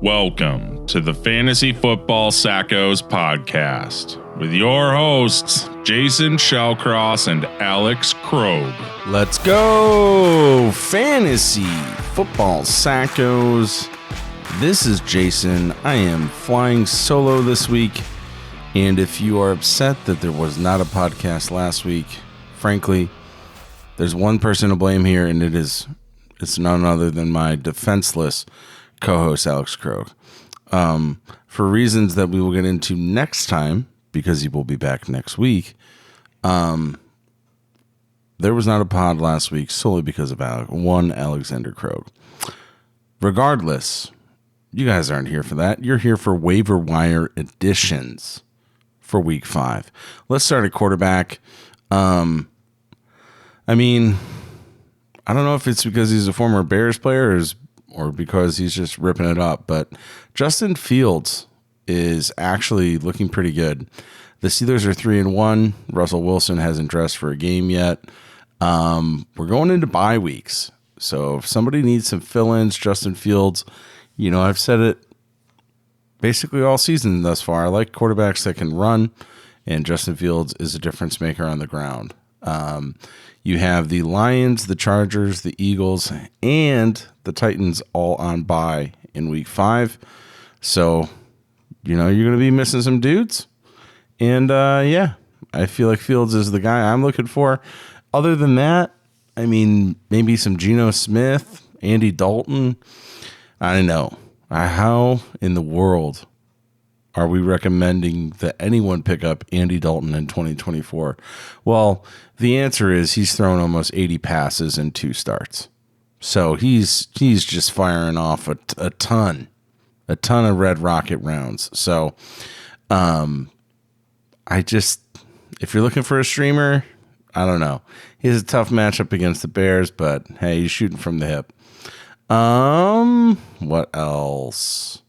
Welcome to the Fantasy Football Sackos podcast with your hosts, Jason Shellcross and Alex Krogh. Let's go! Fantasy Football Sackos. This is Jason. I am flying solo this week. And if you are upset that there was not a podcast last week, frankly, there's one person to blame here, and it's none other than my defenseless co-host Alex Krogh. For reasons that we will get into next time, because he will be back next week, there was not a pod last week solely because of Alexander Krogh. Regardless, you guys aren't here for that. You're here for waiver wire additions for week 5. Let's start at quarterback. I don't know if it's because he's a former Bears player or because he's just ripping it up, but Justin Fields is actually looking pretty good. The Steelers are 3-1. Russell Wilson hasn't dressed for a game yet. We're going into bye weeks. So if somebody needs some fill-ins, Justin Fields, I've said it basically all season thus far. I like quarterbacks that can run, and Justin Fields is a difference maker on the ground. You have the Lions, the Chargers, the Eagles, and the Titans all on bye in week 5. So, you're going to be missing some dudes. And, I feel like Fields is the guy I'm looking for. Other than that, maybe some Geno Smith, Andy Dalton. I don't know. How in the world are we recommending that anyone pick up Andy Dalton in 2024? Well, the answer is he's thrown almost 80 passes in 2 starts. So he's just firing off a ton of red rocket rounds. So if you're looking for a streamer, I don't know. He has a tough matchup against the Bears, but hey, he's shooting from the hip. What else?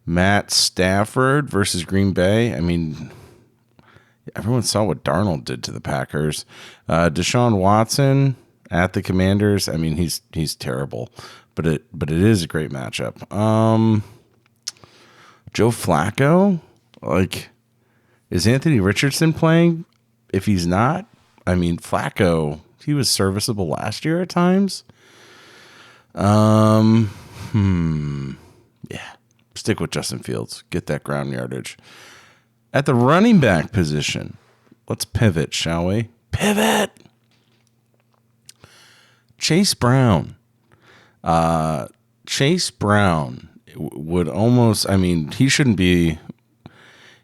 Matt Stafford versus Green Bay. Everyone saw what Darnold did to the Packers. Deshaun Watson at the Commanders. He's terrible, but it is a great matchup. Joe Flacco. Is Anthony Richardson playing? If he's not, Flacco, he was serviceable last year at times. Yeah. Stick with Justin Fields. Get that ground yardage. At the running back position, let's pivot, shall we? Pivot! Chase Brown. Chase Brown would almost, he shouldn't be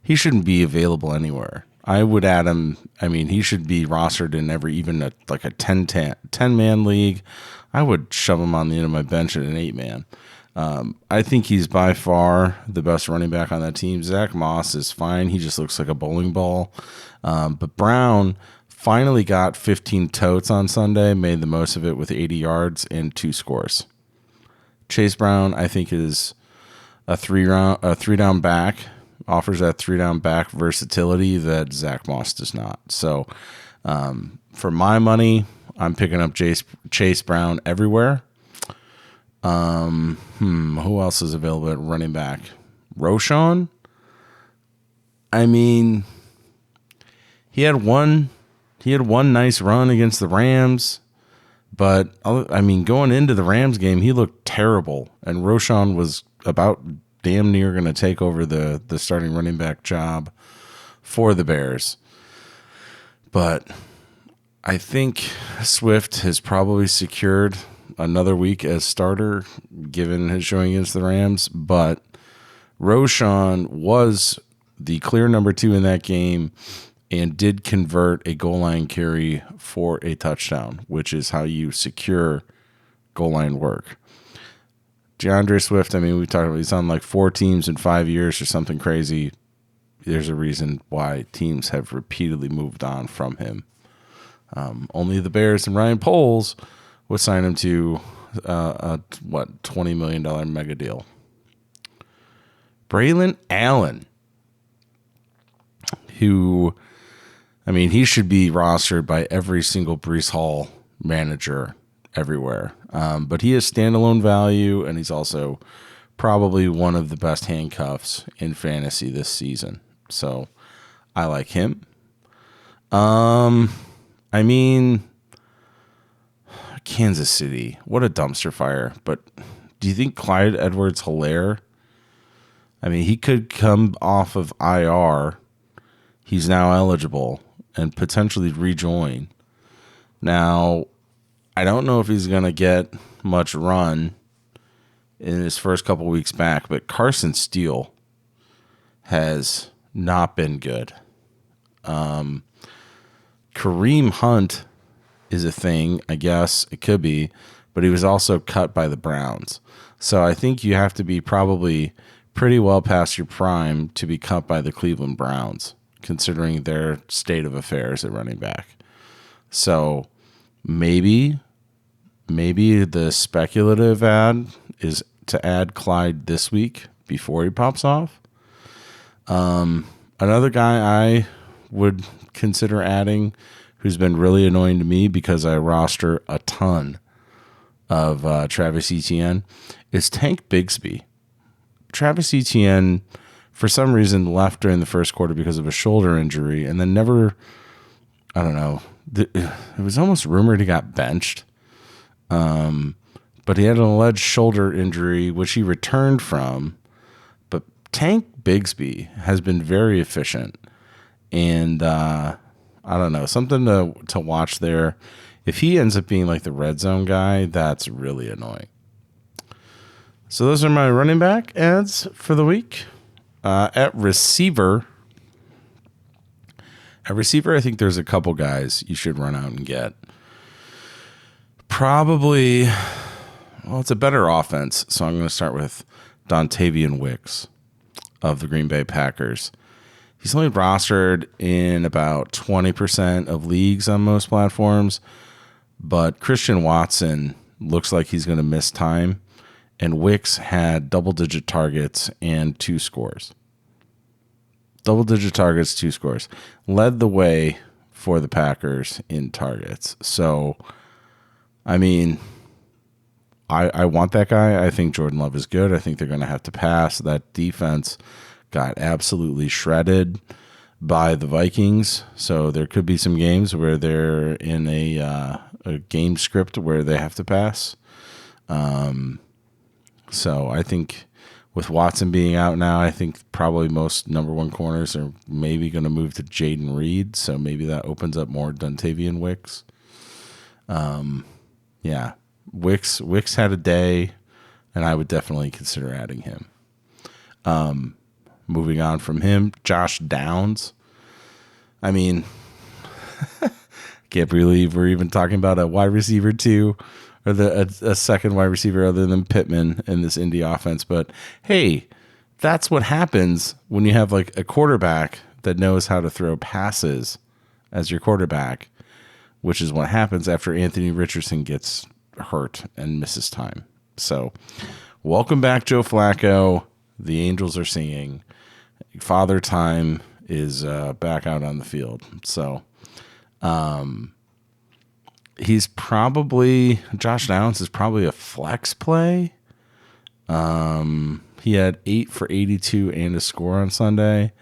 available anywhere. I would add him. He should be rostered in even a 10-man league. I would shove him on the end of my bench at an 8-man. I think he's by far the best running back on that team. Zach Moss is fine. He just looks like a bowling ball. But Brown finally got 15 totes on Sunday, made the most of it with 80 yards and 2 scores. Chase Brown, I think, is a 3-down back, offers that 3-down back versatility that Zach Moss does not. So for my money, I'm picking up Chase Brown everywhere. Who else is available at running back? Roschon? He had one nice run against the Rams, but going into the Rams game, he looked terrible, and Roschon was about damn near going to take over the starting running back job for the Bears. But I think Swift has probably secured another week as starter, given his showing against the Rams. But Roschon was the clear number 2 in that game and did convert a goal line carry for a touchdown, which is how you secure goal line work. DeAndre Swift, we talked about he's on 4 teams in 5 years or something crazy. There's a reason why teams have repeatedly moved on from him. Only the Bears and Ryan Poles would sign him to a $20 million mega deal. Braylon Allen, who, he should be rostered by every single Breece Hall manager everywhere. But he has standalone value, and he's also probably one of the best handcuffs in fantasy this season. So I like him. I mean, Kansas City, what a dumpster fire. But do you think Clyde Edwards-Helaire? I mean, he could come off of IR. He's now eligible and potentially rejoin. Now, I don't know if he's going to get much run in his first couple weeks back, but Carson Steele has not been good. Kareem Hunt is a thing, I guess it could be, but he was also cut by the Browns. So I think you have to be probably pretty well past your prime to be cut by the Cleveland Browns, considering their state of affairs at running back. So maybe the speculative ad is to add Clyde this week before he pops off. Another guy I would consider adding, who's been really annoying to me because I roster a ton of Travis Etienne, is Tank Bigsby. Travis Etienne, for some reason, left during the first quarter because of a shoulder injury, and then never, I don't know, it was almost rumored he got benched. But he had an alleged shoulder injury, which he returned from. But Tank Bigsby has been very efficient. And I don't know, something to watch there. If he ends up being like the red zone guy, that's really annoying. So those are my running back ads for the week. At receiver, I think there's a couple guys you should run out and get. Probably, well, it's a better offense, so I'm going to start with Dontayvion Wicks of the Green Bay Packers. He's only rostered in about 20% of leagues on most platforms, but Christian Watson looks like he's going to miss time, and Wicks had double-digit targets and 2 scores. Double-digit targets, 2 scores. Led the way for the Packers in targets. So, I mean, I want that guy. I think Jordan Love is good. I think they're going to have to pass. That defense got absolutely shredded by the Vikings. So there could be some games where they're in a game script where they have to pass. So I think with Watson being out now, I think probably most number one corners are maybe going to move to Jaden Reed. So maybe that opens up more Dontayvion Wicks. Yeah, Wicks had a day, and I would definitely consider adding him. Moving on from him, Josh Downs. I mean, can't believe we're even talking about a wide receiver too, or a second wide receiver other than Pittman in this Indy offense. But hey, that's what happens when you have like a quarterback that knows how to throw passes as your quarterback, which is what happens after Anthony Richardson gets hurt and misses time. So welcome back, Joe Flacco. The Angels are singing. Father Time is back out on the field. So he's probably, Josh Downs is probably a flex play. He had 8 for 82 and a score on Sunday.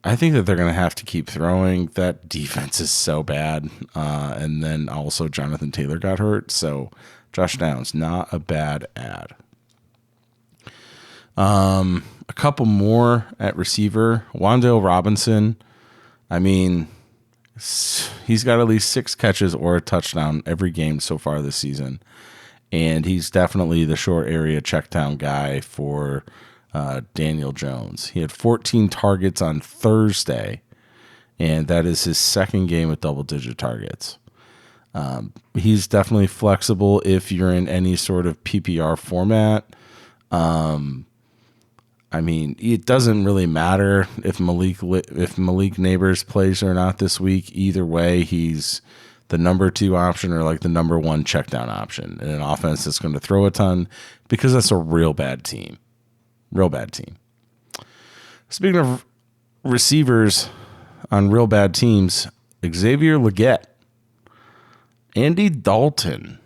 I think that they're going to have to keep throwing. That defense is so bad. And then also Jonathan Taylor got hurt. So Josh Downs, not a bad ad. A couple more at receiver. Wan'Dale Robinson. I mean, he's got at least 6 catches or a touchdown every game so far this season. And he's definitely the short area check down guy for Daniel Jones. He had 14 targets on Thursday, and that is his second game with double-digit targets. He's definitely flexible if you're in any sort of PPR format. I mean, it doesn't really matter if Malik Neighbors plays or not this week. Either way, he's the number 2 option or like the number 1 check down option in an offense that's going to throw a ton, because that's a real bad team. Real bad team. Speaking of receivers on real bad teams, Xavier Legette. Andy Dalton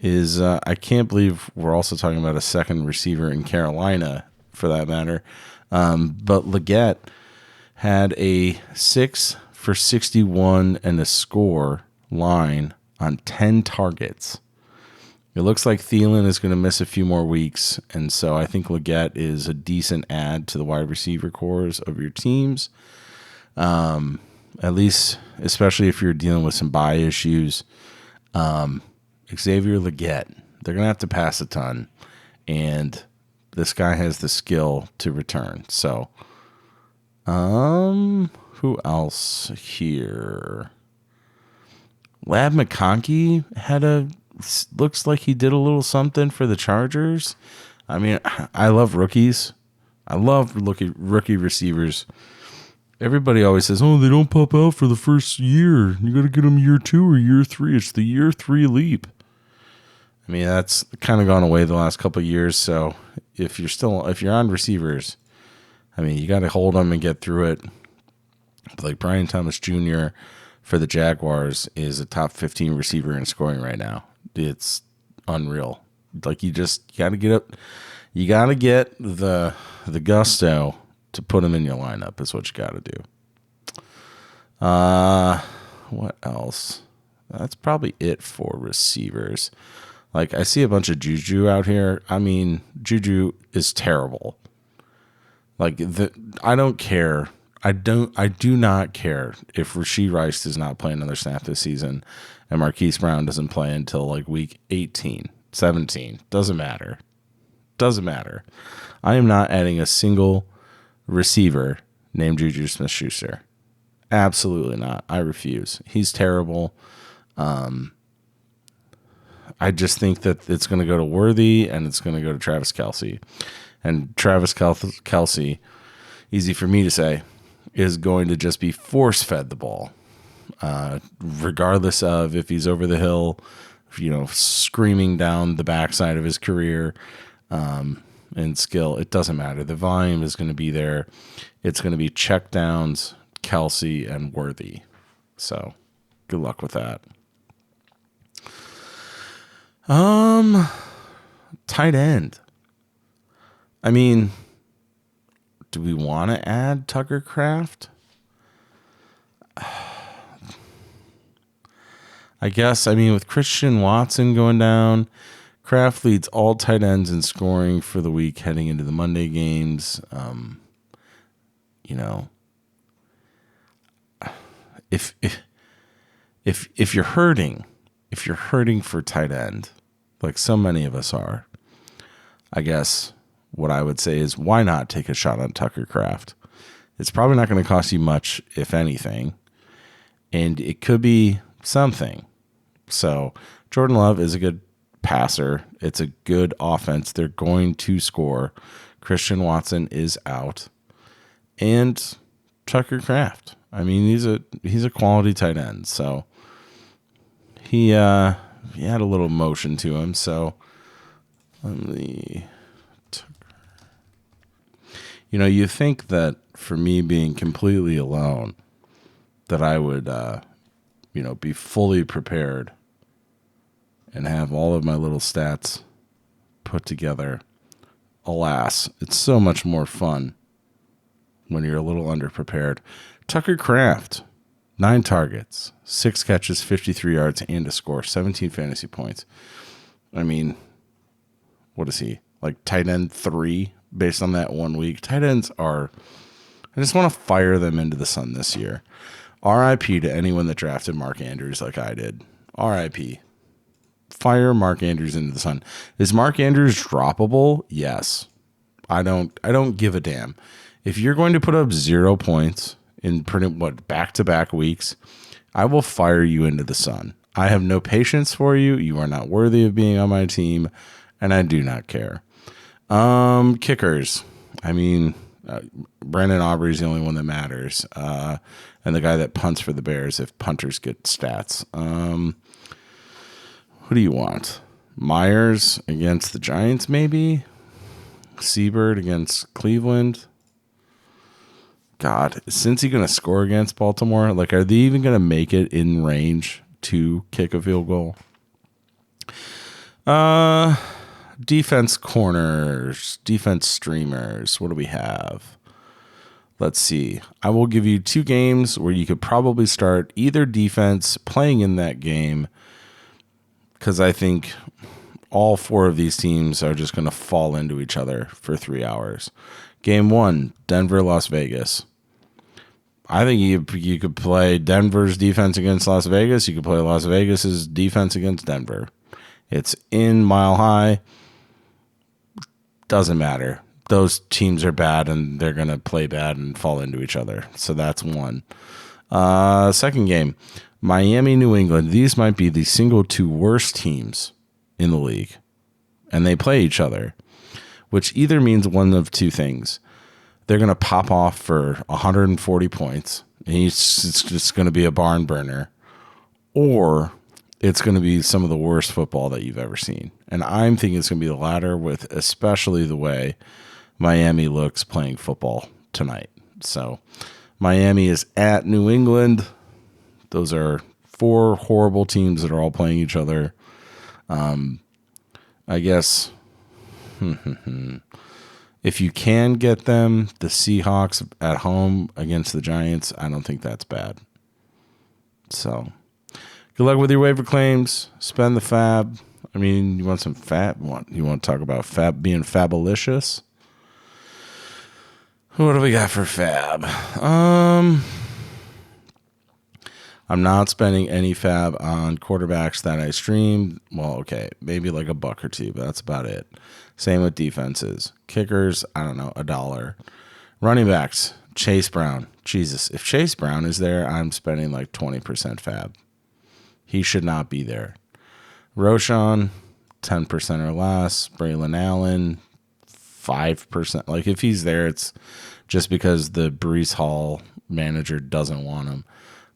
is I can't believe we're also talking about a second receiver in Carolina, for that matter. But Leggett had a 6 for 61 and a score line on 10 targets. It looks like Thielen is going to miss a few more weeks, and so I think Leggett is a decent add to the wide receiver cores of your teams. At least, especially if you're dealing with some bye issues. Xavier Leggett, they're going to have to pass a ton, and this guy has the skill to return. So, who else here? Lab McConkey looks like he did a little something for the Chargers. I mean, I love rookies. I love rookie receivers. Everybody always says, oh, they don't pop out for the first year. You got to get them year 2 or year 3. It's the year 3 leap. I mean, that's kind of gone away the last couple of years. So if you're on receivers, I mean, you got to hold them and get through it. Like Brian Thomas Jr. for the Jaguars is a top 15 receiver in scoring right now. It's unreal. Like you got to get up. You got to get the gusto to put him in your lineup is what you got to do. What else? That's probably it for receivers. Like I see a bunch of Juju out here. I mean, Juju is terrible. Like I don't care. I do not care if Rashee Rice does not play another snap this season and Marquise Brown doesn't play until like week 18, 17. Doesn't matter. I am not adding a single receiver named Juju Smith-Schuster. Absolutely not. I refuse. He's terrible. I just think that it's going to go to Worthy and it's going to go to Travis Kelce. And Travis Kelce, easy for me to say, is going to just be force-fed the ball. Regardless of if he's over the hill, screaming down the backside of his career and skill, it doesn't matter. The volume is going to be there. It's going to be check downs, Kelce, and Worthy. So good luck with that. Tight end. I mean, do we want to add Tucker Kraft? I guess, with Christian Watson going down, Kraft leads all tight ends in scoring for the week heading into the Monday games. If you're hurting for tight end, like so many of us are, I guess what I would say is why not take a shot on Tucker Kraft? It's probably not going to cost you much, if anything, and it could be something. So Jordan Love is a good passer. It's a good offense. They're going to score. Christian Watson is out. And Tucker Kraft. He's a quality tight end. So he had a little motion to him. So you think that for me being completely alone, that I would be fully prepared and have all of my little stats put together. Alas, it's so much more fun when you're a little underprepared. Tucker Kraft, 9 targets, 6 catches, 53 yards, and a score, 17 fantasy points. What is he? Like tight end 3 based on that 1 week. Tight ends I just want to fire them into the sun this year. RIP to anyone that drafted Mark Andrews like I did. RIP. Fire Mark Andrews into the sun. Is Mark Andrews droppable? Yes. I don't give a damn. If you're going to put up 0 points in back-to-back weeks, I will fire you into the sun. I have no patience for you. You are not worthy of being on my team, and I do not care. Kickers. Brandon Aubrey's the only one that matters. And the guy that punts for the Bears if punters get stats. Who do you want? Myers against the Giants, maybe? Seabird against Cleveland? God, is Cincy going to score against Baltimore? Like, are they even going to make it in range to kick a field goal? Defense corners, defense streamers. What do we have? Let's see. I will give you 2 games where you could probably start either defense playing in that game, because I think all 4 of these teams are just going to fall into each other for 3 hours. Game 1, Denver, Las Vegas. I think you could play Denver's defense against Las Vegas. You could play Las Vegas's defense against Denver. It's in Mile High. Doesn't matter. Those teams are bad, and they're going to play bad and fall into each other. So that's one. Second game, Miami, New England. These might be the single 2 worst teams in the league, and they play each other, which either means one of 2 things. They're going to pop off for 140 points, and it's just going to be a barn burner, or it's going to be some of the worst football that you've ever seen. And I'm thinking it's going to be the latter, with especially the way Miami looks playing football tonight. So Miami is at New England. Those are 4 horrible teams that are all playing each other. I guess if you can get them, the Seahawks at home against the Giants, I don't think that's bad. So good luck with your waiver claims. Spend the fab. I mean, you want some fab? You want to talk about fab being fabulicious? What do we got for fab? I'm not spending any fab on quarterbacks that I stream. Well, okay, maybe like $1 or $2, but that's about it. Same with defenses. Kickers, I don't know, $1. Running backs, Chase Brown. Jesus, if Chase Brown is there, I'm spending like 20% fab. He should not be there. Roshan, 10% or less. Braylon Allen, 5%. Like, if he's there, it's just because the Breece Hall manager doesn't want him.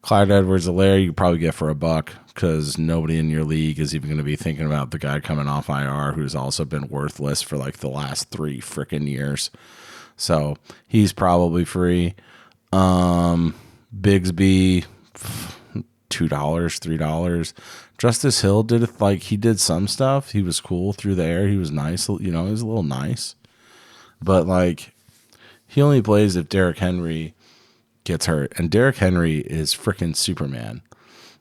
Clyde Edwards-Helaire, you probably get for $1, because nobody in your league is even going to be thinking about the guy coming off IR who's also been worthless for like the last 3 freaking years. So he's probably free. Bigsby, $2, $3. Justice Hill he did some stuff. He was cool through the air. He was nice. He was a little nice. But like, he only plays if Derrick Henry gets hurt. And Derrick Henry is freaking Superman.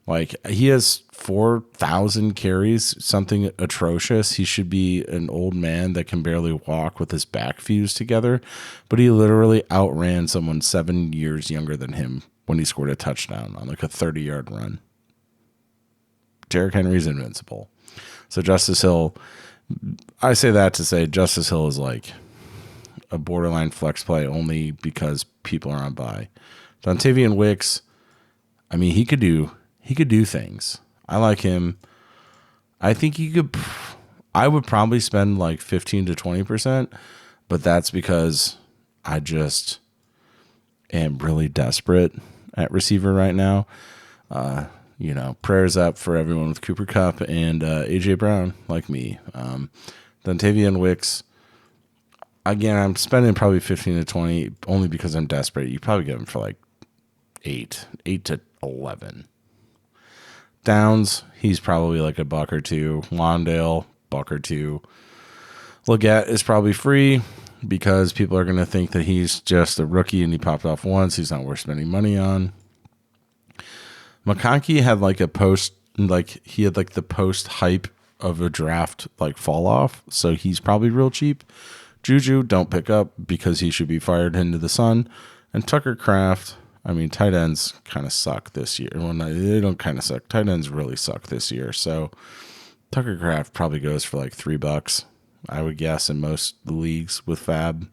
Like, he has 4,000 carries, something atrocious. He should be an old man that can barely walk with his back fused together. But he literally outran someone 7 years younger than him when he scored a touchdown on like a 30-yard run. Derrick Henry's invincible. So Justice Hill, I say that to say Justice Hill is like a borderline flex play only because people are on bye. Dontayvion Wicks, I mean, he could do things. I like him. I think I would probably spend like 15 to 20%, but that's because I just am really desperate at receiver right now. Prayers up for everyone with Cooper Kupp and AJ Brown, like me. Dontayvion Wicks, again, I'm spending probably 15 to 20 only because I'm desperate. You probably get him for like 8 to 11. Downs, he's probably like $1 or $2. Wan'Dale, $1 or $2. Leggett is probably free because people are going to think that he's just a rookie and he popped off once. He's not worth spending money on. McConkey had like the post hype of a draft like fall off, so he's probably real cheap. Juju, don't pick up because he should be fired into the sun. And Tucker Kraft, I mean, tight ends kind of suck this year. Well, no, they don't kind of suck. Tight ends really suck this year. So Tucker Kraft probably goes for like $3, I would guess, in most leagues with fab.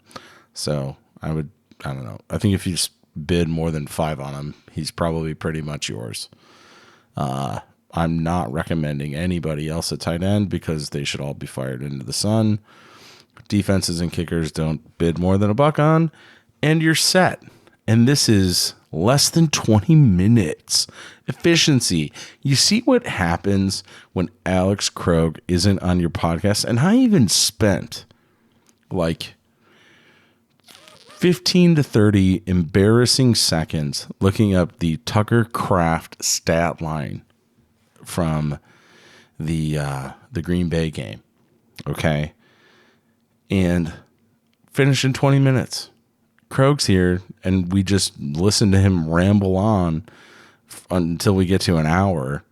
So I don't know. I think if you just bid more than 5 on him, he's probably pretty much yours. I'm not recommending anybody else at tight end because they should all be fired into the sun. Defenses and kickers don't bid more than $1 on, and you're set. And this is less than 20 minutes. Efficiency. You see what happens when Alex Krog isn't on your podcast? And I even spent like 15 to 30 embarrassing seconds looking up the Tucker Kraft stat line from the Green Bay game. Okay. And finished in 20 minutes. Krog's here, and we just listen to him ramble on until we get to an hour.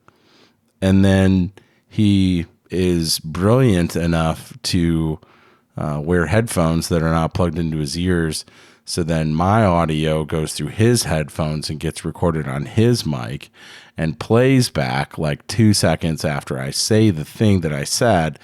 And then he is brilliant enough to wear headphones that are not plugged into his ears. So then my audio goes through his headphones and gets recorded on his mic and plays back like 2 seconds after I say the thing that I said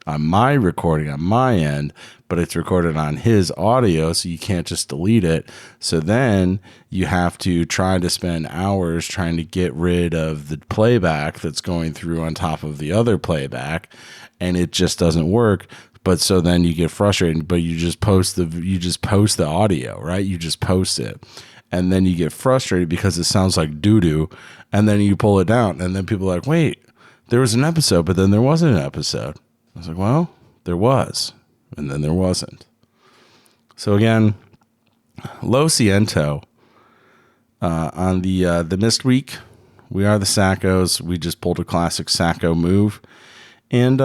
on my recording on my end, but it's recorded on his audio, so you can't just delete it. So then you have to try to spend hours trying to get rid of the playback that's going through on top of the other playback, and it just doesn't work. But so then you get frustrated, but you just post the audio, right? You just post it. And then you get frustrated because it sounds like doo-doo, and then you pull it down, and then people are like, wait, there was an episode, but then there wasn't an episode. I was like, well, there was, and then there wasn't. So again, Lo Siento on the missed week. We are the Sackos. We just pulled a classic Sacco move, and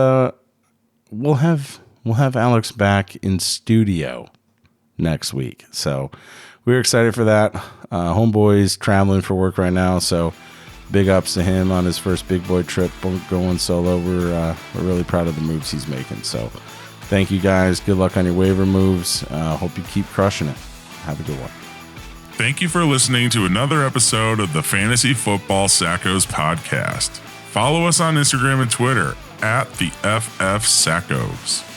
we'll have Alex back in studio next week. So we're excited for that. Homeboy's traveling for work right now, so big ups to him on his first big boy trip going solo. We're really proud of the moves he's making. So thank you guys. Good luck on your waiver moves. Hope you keep crushing it. Have a good one. Thank you for listening to another episode of the Fantasy Football Sackos podcast. Follow us on Instagram and Twitter @the FF Sackos.